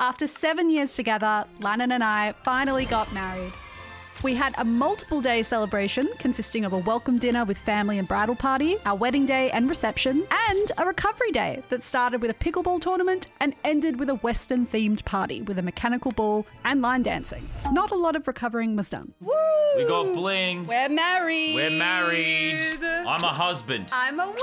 After 7 years together, Lannan and I finally got married. We had a multiple day celebration consisting of a welcome dinner with family and bridal party, our wedding day and reception, and a recovery day that started with a pickleball tournament and ended with a Western themed party with a mechanical bull and line dancing. Not a lot of recovering was done. Woo! We got bling. We're married. We're married. I'm a husband. I'm a wife.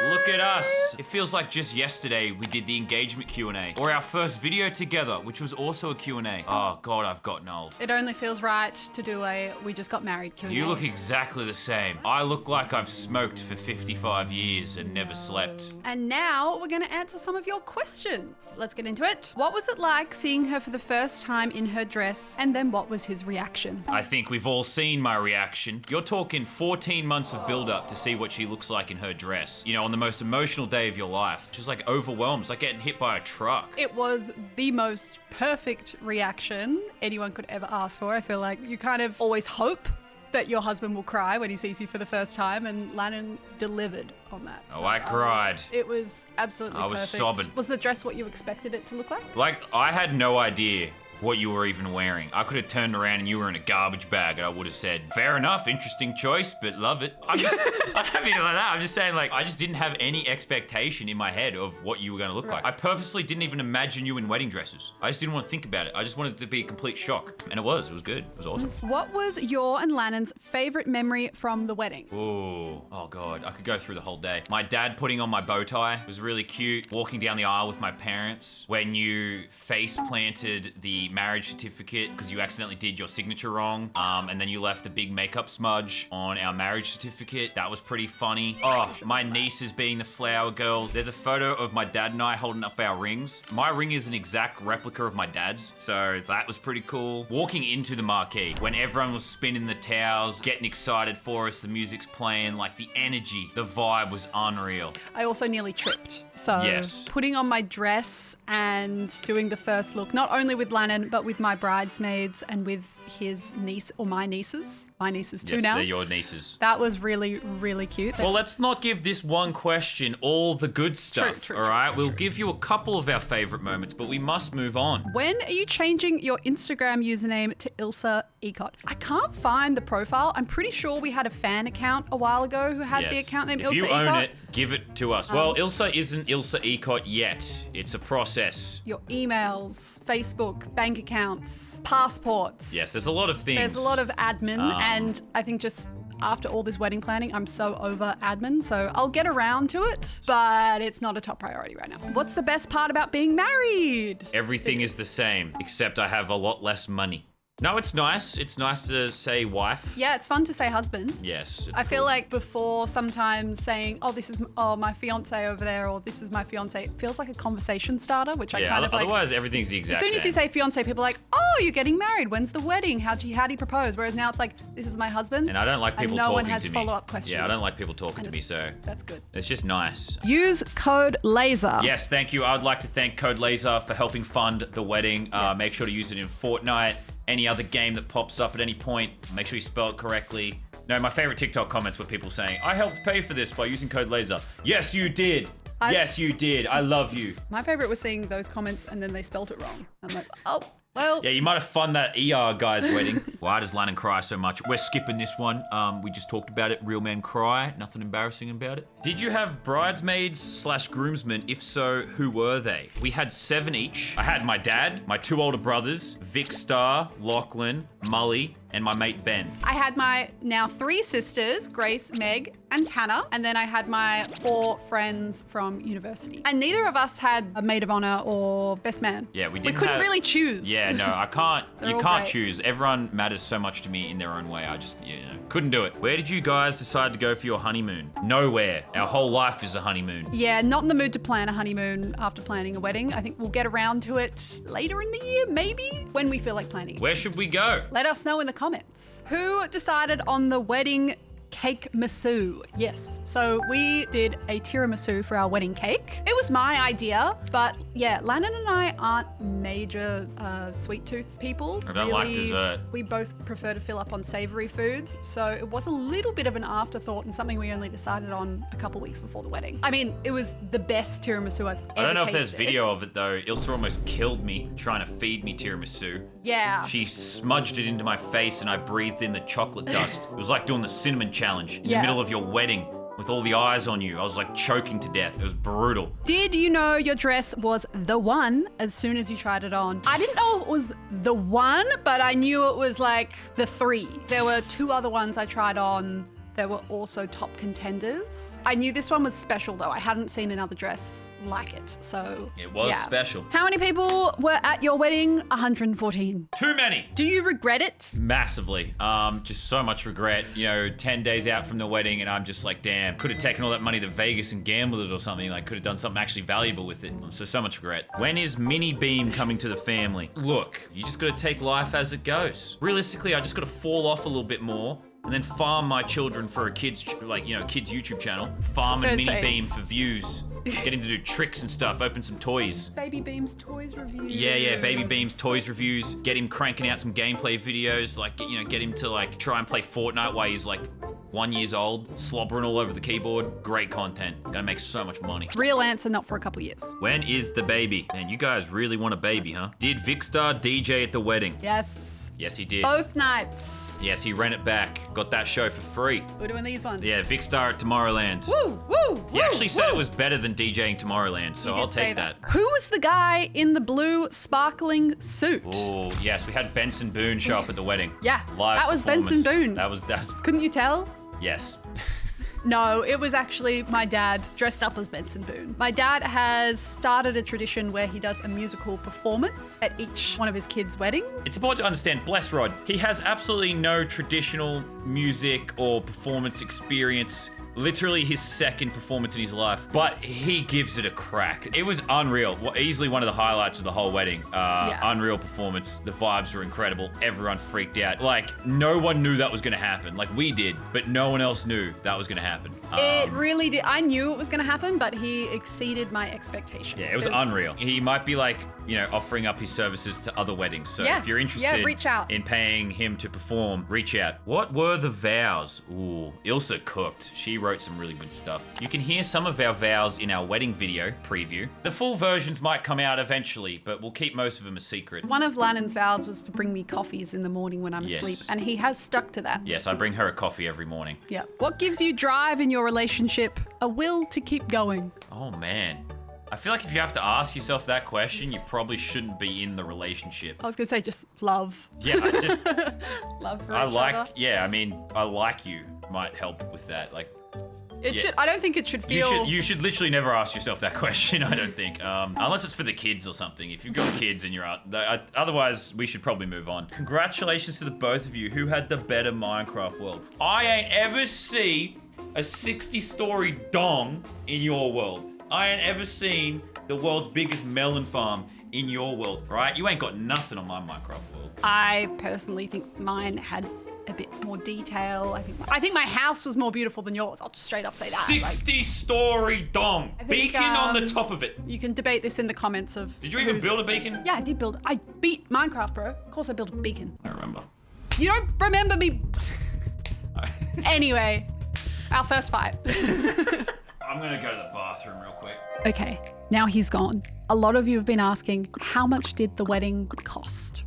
Look at us. It feels like just yesterday we did the engagement Q&A or our first video together, which was also a Q&A. Oh God, I've gotten old. It only feels right to do a we just got married Q&A. You look exactly the same. I look like I've smoked for 55 years and never slept. And now we're going to answer some of your questions. Let's get into it. What was it like seeing her for the first time in her dress? And then what was his reaction? I think we've all seen my reaction. You're talking 14 months of build-up to see what she looks like in her dress. You know, on the most emotional day of your life. Just like overwhelmed. It's like getting hit by a truck. It was the most perfect reaction anyone could ever ask for. I feel like you kind of always hope that your husband will cry when he sees you for the first time, and Lannan delivered on that. Oh, I cried. It was absolutely perfect. I was sobbing. Was the dress what you expected it to look like? Like, I had no idea what you were even wearing. I could have turned around and you were in a garbage bag and I would have said, fair enough, interesting choice, but love it. I don't mean it like that. I'm just saying, like, I just didn't have any expectation in my head of what you were going to look like. I purposely didn't even imagine you in wedding dresses. I just didn't want to think about it. I just wanted it to be a complete shock. And it was good. It was awesome. What was your and Lannan's favorite memory from the wedding? Ooh, oh God, I could go through the whole day. My dad putting on my bow tie was really cute. Walking down the aisle with my parents when you face planted the marriage certificate because you accidentally did your signature wrong, and then you left a big makeup smudge on our marriage certificate. That was pretty funny. Oh, my nieces being the flower girls. There's a photo of my dad and I holding up our rings. My ring is an exact replica of my dad's, so that was pretty cool. Walking into the marquee when everyone was spinning the towels, getting excited for us, the music's playing, like the energy, the vibe was unreal. I also nearly tripped. So yes. Putting on my dress and doing the first look, not only with Lannan, but with my bridesmaids and with his niece, or my nieces too yes, now. They're your nieces. That was really, really cute. Well, let's not give this one question all the good stuff, True, all right? We'll give you a couple of our favorite moments, but we must move on. When are you changing your Instagram username to Ilsa Eacott? I can't find the profile. I'm pretty sure we had a fan account a while ago who had the account name Ilsa Eacott. If you own it, give it to us. Well, Ilsa isn't Ilsa Eacott yet. It's a process. Your emails, Facebook, bank accounts, passports. Yes, there's a lot of things. There's a lot of admin, and I think just after all this wedding planning, I'm so over admin, so I'll get around to it, but it's not a top priority right now. What's the best part about being married? Everything is the same, except I have a lot less money. No, it's nice. It's nice to say wife. Yeah, it's fun to say husband. Yes. I feel like before sometimes saying, oh, this is my fiance over there, or this is my fiance, it feels like a conversation starter, which I kind of like. Otherwise, everything's the exact same. As soon as you say fiance, people are like, oh, you're getting married. When's the wedding? How do you propose? Whereas now it's like, this is my husband. And I don't like people talking to me. talking no one has follow-up questions. Yeah, I don't like people talking to me, so. That's good. It's just nice. Use code Lazar. Yes, thank you. I'd like to thank Code Lazar for helping fund the wedding. Yes. Make sure to use it in Fortnite. Any other game that pops up at any point, make sure you spell it correctly. No, my favorite TikTok comments were people saying, I helped pay for this by using Code Lazar. Yes, you did. Yes, you did. I love you. My favorite was seeing those comments and then they spelt it wrong. I'm like, oh, well. Yeah, you might have funded that ER guy's wedding. Why does Lannan cry so much? We're skipping this one. We just talked about it. Real men cry. Nothing embarrassing about it. Did you have bridesmaids / groomsmen? If so, who were they? We had 7 each. I had my dad, my 2 older brothers, Vikkstar, Lachlan, Mully, and my mate Ben. I had my now 3 sisters, Grace, Meg, and Tanner. And then I had my 4 friends from university. And neither of us had a maid of honor or best man. Yeah, we couldn't really choose. Yeah, no, I can't. You can't great. choose. Everyone matters so much to me in their own way. I just, couldn't do it. Where did you guys decide to go for your honeymoon? Nowhere. Our whole life is a honeymoon. Yeah, not in the mood to plan a honeymoon after planning a wedding. I think we'll get around to it later in the year, maybe, when we feel like planning. Where should we go? Let us know in the comments. Who decided on the wedding cakemisu. Yes. So we did a tiramisu for our wedding cake. It was my idea, but yeah, Lannan and I aren't major sweet tooth people. I don't like dessert. We both prefer to fill up on savory foods, so it was a little bit of an afterthought and something we only decided on a couple weeks before the wedding. I mean, it was the best tiramisu I've ever tasted. I don't know if there's video of it though. Ilsa almost killed me trying to feed me tiramisu. Yeah. She smudged it into my face and I breathed in the chocolate dust. It was like doing the cinnamon challenge in the middle of your wedding with all the eyes on you. I was like choking to death. It was brutal. Did you know your dress was the one as soon as you tried it on? I didn't know it was the one, but I knew it was like the 3. There were 2 other ones I tried on. There were also top contenders. I knew this one was special though. I hadn't seen another dress like it, so It was special. How many people were at your wedding? 114. Too many. Do you regret it? Massively. Just so much regret. 10 days out from the wedding and I'm just like, damn, could have taken all that money to Vegas and gambled it or something. Like, could have done something actually valuable with it. So much regret. When is Mini Beam coming to the family? Look, you just gotta take life as it goes. Realistically, I just gotta fall off a little bit more and then farm my children for a kids YouTube channel. Farm and Mini Beam for views. Get him to do tricks and stuff, open some toys. Baby Beam's toys reviews. Yeah, Baby Beam's toys reviews. Get him cranking out some gameplay videos, get him to try and play Fortnite while he's 1 year old, slobbering all over the keyboard. Great content. Gonna make so much money. Real answer, not for a couple years. When is the baby? Man, you guys really want a baby, huh? Did Vikkstar DJ at the wedding? Yes. Yes, he did. Both nights. Yes, he ran it back. Got that show for free. We're doing these ones. Yeah, Vikkstar at Tomorrowland. Woo, woo, He actually said it was better than DJing Tomorrowland, so I'll take that. Who was the guy in the blue sparkling suit? Oh, yes, we had Benson Boone show up at the wedding. Yeah, Live that was Benson Boone. That was. Couldn't you tell? Yes. No, it was actually my dad dressed up as Benson Boone. My dad has started a tradition where he does a musical performance at each one of his kids' wedding. It's important to understand, bless Rod, he has absolutely no traditional music or performance experience. Literally his second performance in his life, but he gives it a crack. It was unreal. Easily one of the highlights of the whole wedding. Unreal performance. The vibes were incredible. Everyone freaked out. No one knew that was gonna happen. We did, but no one else knew that was gonna happen. It really did. I knew it was gonna happen, but he exceeded my expectations. Yeah, it was unreal. He might be offering up his services to other weddings. So if you're interested reach out. in paying him to perform, reach out. What were the vows? Ooh, Ilsa cooked. She wrote some really good stuff. You can hear some of our vows in our wedding video preview. The full versions might come out eventually, but we'll keep most of them a secret. One of Lannan's vows was to bring me coffees in the morning when I'm asleep, and he has stuck to that. Yes, I bring her a coffee every morning. Yeah. What gives you drive in your relationship? A will to keep going. Oh man. I feel like if you have to ask yourself that question, you probably shouldn't be in the relationship. I was gonna say just love. Yeah, I just love for each other. Yeah, I mean, I like you might help with that. It should. I don't think it should feel. You should literally never ask yourself that question. I don't think, unless it's for the kids or something. If you've got kids and you're out, otherwise we should probably move on. Congratulations to the both of you. Who had the better Minecraft world? I ain't ever see a 60-story dong in your world. I ain't ever seen the world's biggest melon farm in your world, right? You ain't got nothing on my Minecraft world. I personally think mine had a bit more detail. I think my house was more beautiful than yours. I'll just straight up say that. 60-story dong. Beacon on the top of it. You can debate this in the comments of. Did you even build a beacon? Yeah, I did build. I beat Minecraft, bro. Of course I built a beacon. I remember. You don't remember me. Anyway, our first fight. I'm gonna go to the bathroom real quick. Okay, now he's gone. A lot of you have been asking, how much did the wedding cost?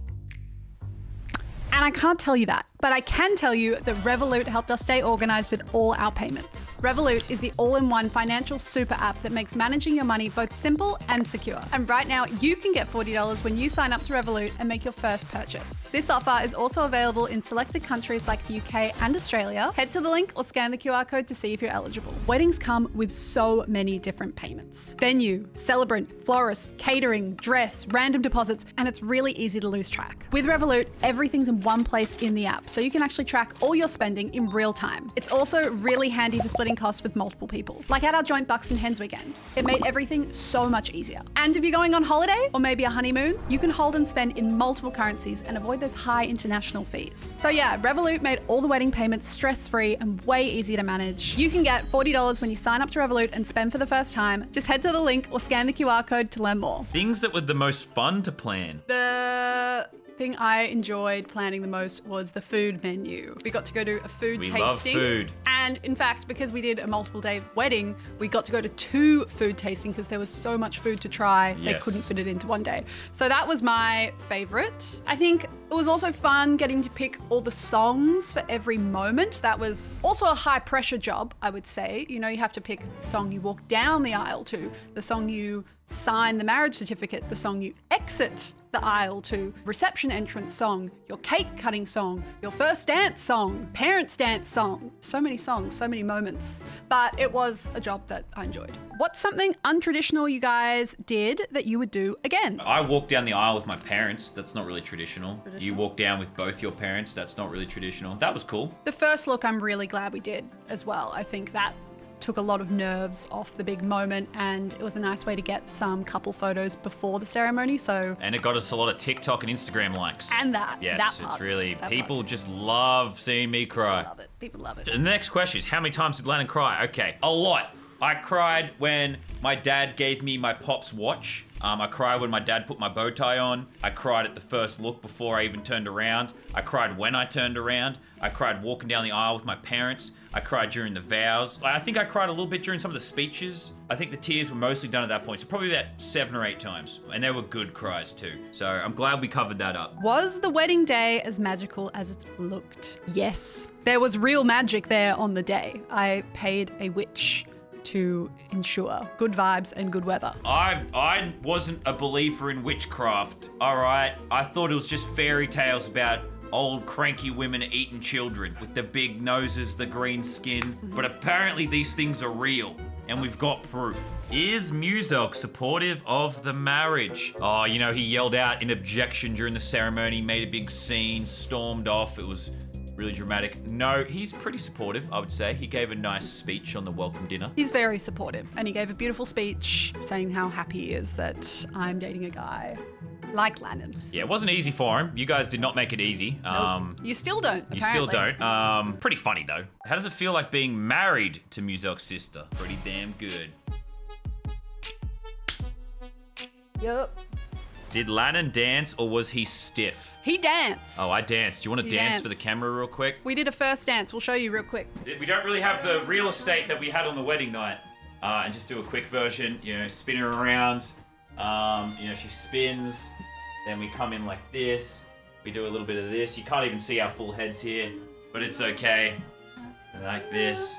And I can't tell you that, but I can tell you that Revolut helped us stay organized with all our payments. Revolut is the all-in-one financial super app that makes managing your money both simple and secure. And right now, you can get $40 when you sign up to Revolut and make your first purchase. This offer is also available in selected countries like the UK and Australia. Head to the link or scan the QR code to see if you're eligible. Weddings come with so many different payments. Venue, celebrant, florist, catering, dress, random deposits, and it's really easy to lose track. With Revolut, everything's in one place in the app, so you can actually track all your spending in real time. It's also really handy for splitting wedding costs with multiple people. Like at our joint Bucks and Hens weekend. It made everything so much easier. And if you're going on holiday or maybe a honeymoon, you can hold and spend in multiple currencies and avoid those high international fees. So yeah, Revolut made all the wedding payments stress-free and way easier to manage. You can get $40 when you sign up to Revolut and spend for the first time. Just head to the link or scan the QR code to learn more. Things that were the most fun to plan. The thing I enjoyed planning the most was the food menu. We got to go to a food tasting. We love food. And in fact, because we did a multiple day wedding, we got to go to 2 food tasting because there was so much food to try. Yes. They couldn't fit it into one day. So that was my favorite. I think it was also fun getting to pick all the songs for every moment. That was also a high pressure job, I would say. You know, you have to pick the song you walk down the aisle to, the song you sign the marriage certificate, the song you exit the aisle to, reception entrance song, your cake cutting song, your first dance song, parents dance song. So many songs, so many moments. But it was a job that I enjoyed. What's something untraditional you guys did that you would do again? I walked down the aisle with my parents. That's not really traditional. You walk down with both your parents. That's not really traditional. That was cool. The first look, I'm really glad we did as well. I think that took a lot of nerves off the big moment, and it was a nice way to get some couple photos before the ceremony. And it got us a lot of TikTok and Instagram likes. And that. Yes, that part, it's really, that people part. just love seeing me cry. Love it. People love it. The next question is, how many times did Lannan cry? Okay, a lot. I cried when my dad gave me my pop's watch. I cried when my dad put my bow tie on. I cried at the first look before I even turned around. I cried when I turned around. I cried walking down the aisle with my parents. I cried during the vows. I think I cried a little bit during some of the speeches. I think the tears were mostly done at that point, so probably about 7 or 8 times. And they were good cries too. So I'm glad we covered that up. Was the wedding day as magical as it looked? Yes. There was real magic there on the day. I paid a witch to ensure good vibes and good weather. I wasn't a believer in witchcraft, all right? I thought it was just fairy tales about old cranky women eating children with the big noses, the green skin. But apparently these things are real, and we've got proof. Is Muselk supportive of the marriage? Oh, you know, he yelled out in objection during the ceremony, made a big scene, stormed off. It was really dramatic. No, he's pretty supportive, I would say. He gave a nice speech on the welcome dinner. He's very supportive, and he gave a beautiful speech saying how happy he is that I'm dating a guy like Lannan. Yeah, it wasn't easy for him. You guys did not make it easy. Nope. You still don't, apparently. You still don't. Pretty funny, though. How does it feel like being married to Muselk's sister? Pretty damn good. Yup. Did Lannan dance, or was he stiff? He danced. Oh, I danced. Do you want to dance danced for the camera real quick? We did a first dance. We'll show you real quick. We don't really have the real estate that we had on the wedding night. And just do a quick version, you know, spin her around. You know, she spins. Then we come in like this. We do a little bit of this. You can't even see our full heads here, but it's okay. And like this.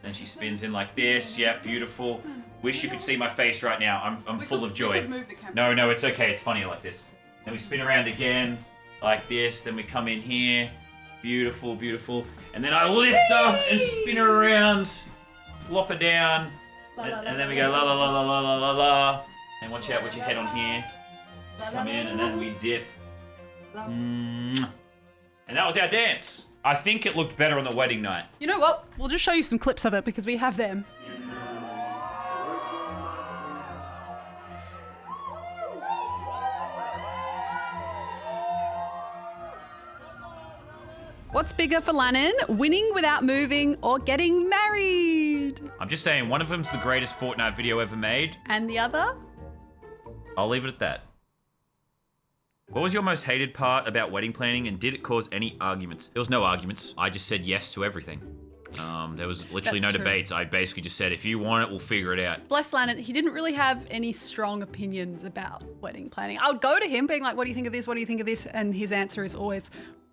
Then she spins in like this. Yeah, beautiful. Wish you could see my face right now. I'm full of joy. We could move the camera. No, it's okay. It's funny like this. Then we spin around again, like this. Then we come in here. Beautiful, beautiful. And then I lift her and spin her around, flop her down, and then we go la la la la la la la la. And watch out with your head on here. Just come in, and then we dip. And that was our dance. I think it looked better on the wedding night. You know what? We'll just show you some clips of it because we have them. What's bigger for Lannan, winning without moving or getting married? I'm just saying, one of them's the greatest Fortnite video ever made. And the other? I'll leave it at that. What was your most hated part about wedding planning, and did it cause any arguments? There was no arguments. I just said yes to everything. There was literally no debates. I basically just said, if you want it, we'll figure it out. Bless Lannan, he didn't really have any strong opinions about wedding planning. I would go to him being like, what do you think of this? What do you think of this? And his answer is always,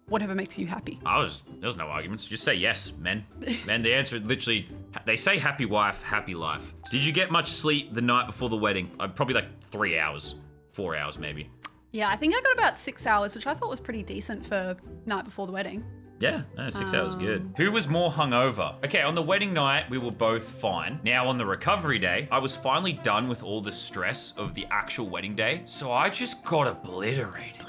whatever makes you happy. There was no arguments. Just say yes, men. Men, the answer literally, they say happy wife, happy life. Did you get much sleep the night before the wedding? Probably like 3 hours, 4 hours maybe. Yeah, I think I got about 6 hours, which I thought was pretty decent for night before the wedding. Yeah, no, 6 hours good. Who was more hungover? Okay, on the wedding night, we were both fine. Now on the recovery day, I was finally done with all the stress of the actual wedding day, so I just got obliterated.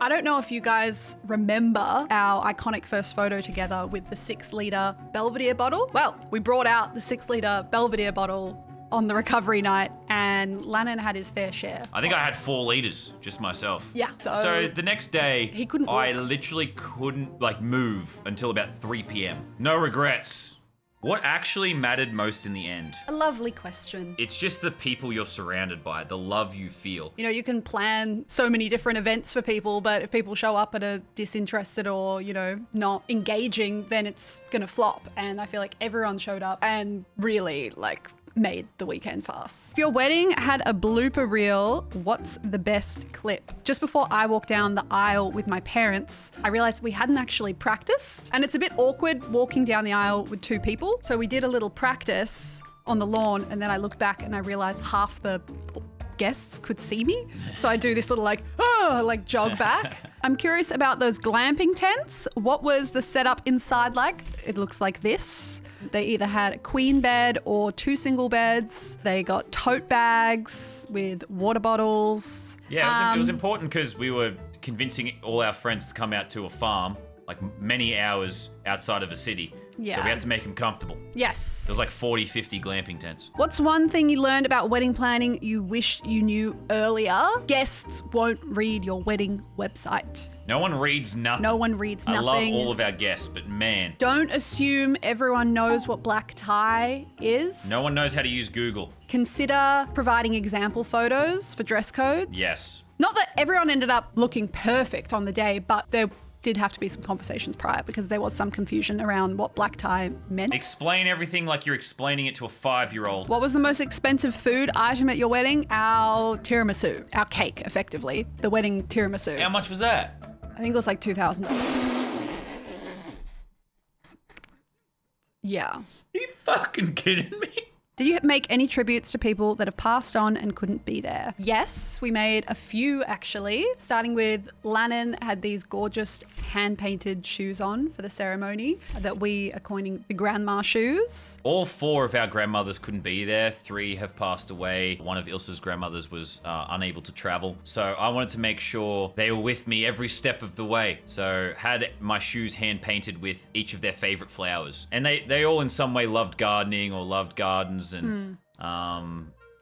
I don't know if you guys remember our iconic first photo together with the 6-litre Belvedere bottle. Well, we brought out the 6-litre Belvedere bottle on the recovery night, and Lannan had his fair share. I think I had 4 liters just myself. Yeah. So the next day, he couldn't I walk. literally couldn't move until about 3 p.m. No regrets. What actually mattered most in the end? A lovely question. It's just the people you're surrounded by, the love you feel. You know, you can plan so many different events for people, but if people show up and are disinterested or, you know, not engaging, then it's gonna flop. And I feel like everyone showed up and really made the weekend for us. If your wedding had a blooper reel, what's the best clip? Just before I walked down the aisle with my parents, I realized we hadn't actually practiced, and it's a bit awkward walking down the aisle with 2 people. So we did a little practice on the lawn, and then I looked back and I realized half the guests could see me. So I do this little jog back. I'm curious about those glamping tents. What was the setup inside like? It looks like this. They either had a queen bed or 2 single beds. They got tote bags with water bottles. Yeah, it was important because we were convincing all our friends to come out to a farm, many hours outside of a city. Yeah. So we had to make them comfortable. Yes. There was 40, 50 glamping tents. What's one thing you learned about wedding planning you wish you knew earlier? Guests won't read your wedding website. No one reads nothing. No one reads nothing. I love all of our guests, but man. Don't assume everyone knows what black tie is. No one knows how to use Google. Consider providing example photos for dress codes. Yes. Not that everyone ended up looking perfect on the day, but there did have to be some conversations prior because there was some confusion around what black tie meant. Explain everything like you're explaining it to a 5-year-old. What was the most expensive food item at your wedding? Our tiramisu. Our cake, effectively. The wedding tiramisu. How much was that? I think it was $2,000. Yeah. Are you fucking kidding me? Did you make any tributes to people that have passed on and couldn't be there? Yes, we made a few actually. Starting with Lannan had these gorgeous hand-painted shoes on for the ceremony that we are coining the grandma shoes. All 4 of our grandmothers couldn't be there. 3 have passed away. One of Ilsa's grandmothers was unable to travel. So I wanted to make sure they were with me every step of the way. So had my shoes hand-painted with each of their favorite flowers. And they all in some way loved gardening or loved gardens. And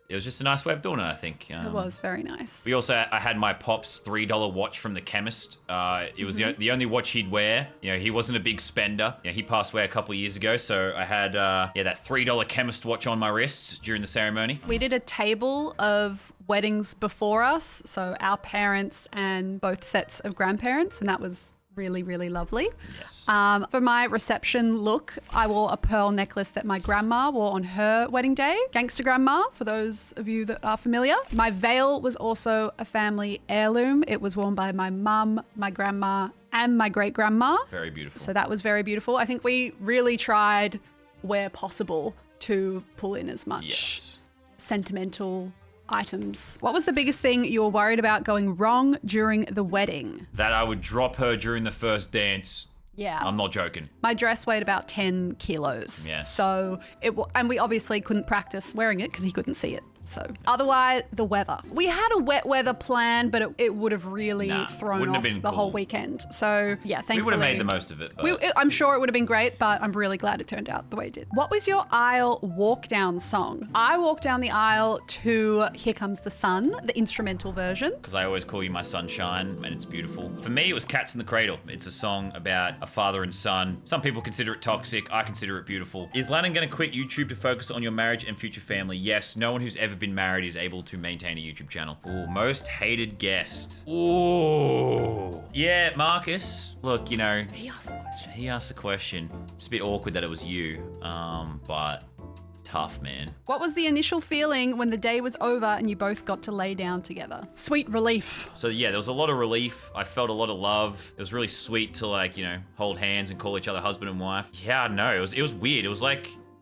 it was just a nice way of doing it, I think. It was very nice. I had my pop's $3 watch from the chemist. It was the only watch he'd wear. You know, he wasn't a big spender. You know, he passed away a couple of years ago, so I had that $3 chemist watch on my wrist during the ceremony. We did a table of weddings before us, so our parents and both sets of grandparents, and that was really, really lovely. Yes. For my reception look, I wore a pearl necklace that my grandma wore on her wedding day. Gangster grandma, for those of you that are familiar. My veil was also a family heirloom. It was worn by my mum, my grandma, and my great-grandma. Very beautiful. So that was very beautiful. I think we really tried, where possible, to pull in as much sentimental items. What was the biggest thing you were worried about going wrong during the wedding? That I would drop her during the first dance. Yeah. I'm not joking. My dress weighed about 10 kilos. Yes. So and we obviously couldn't practice wearing it because he couldn't see it. So otherwise, the weather. We had a wet weather plan, but it would have really thrown off the whole weekend. So yeah, thankfully. We would have made the most of it. But... I'm sure it would have been great, but I'm really glad it turned out the way it did. What was your aisle walkdown song? I walked down the aisle to Here Comes the Sun, the instrumental version. Because I always call you my sunshine, and it's beautiful. For me, it was Cats in the Cradle. It's a song about a father and son. Some people consider it toxic. I consider it beautiful. Is Lannan going to quit YouTube to focus on your marriage and future family? Yes. No one who's ever been married is able to maintain a YouTube channel. Ooh, most hated guest. Ooh. Yeah, Marcus. Look, you know. He asked the question. It's a bit awkward that it was you, but tough, man. What was the initial feeling when the day was over and you both got to lay down together? Sweet relief. So yeah, there was a lot of relief. I felt a lot of love. It was really sweet to hold hands and call each other husband and wife. Yeah, no, it was weird. It was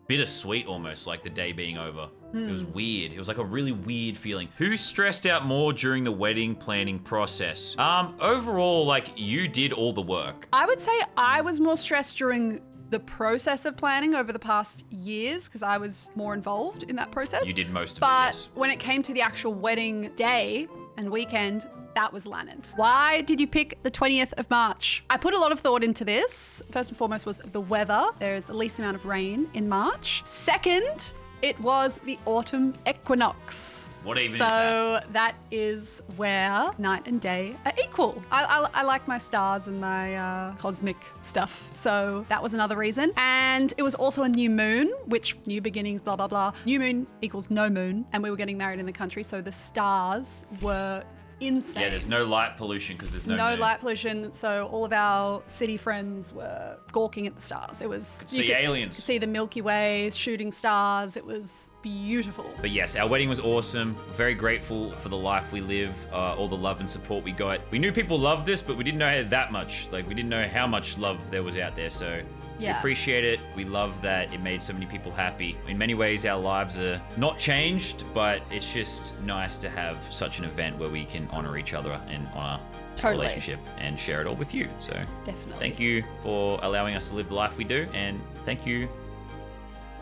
bittersweet almost, like the day being over. It was weird. It was a really weird feeling. Who stressed out more during the wedding planning process? Overall, you did all the work. I would say I was more stressed during the process of planning over the past years because I was more involved in that process. You did most of it, But yes. when it came to the actual wedding day and weekend, that was Lannan. Why did you pick the 20th of March? I put a lot of thought into this. First and foremost was the weather. There is the least amount of rain in March. Second, it was the autumn equinox. What even is So that is where night and day are equal. I like my stars and my cosmic stuff. So that was another reason. And it was also a new moon, which new beginnings, blah, blah, blah. New moon equals no moon. And we were getting married in the country. So the stars were insane. Yeah, there's no light pollution because there's no moon. light pollution. So all of our city friends were gawking at the stars. It was See aliens. See the Milky Way, shooting stars. It was beautiful. But yes, our wedding was awesome. Very grateful for the life we live, all the love and support we got. We knew people loved us, but we didn't know that much. Like, we didn't know how much love there was out there. So we appreciate it. We love that it made so many people happy. In many ways, our lives are not changed, but it's just nice to have such an event where we can honor each other and honor our relationship and share it all with you. So definitely. Thank you for allowing us to live the life we do, and thank you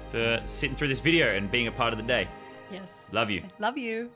for sitting through this video and being a part of the day. Yes. Love you. Love you.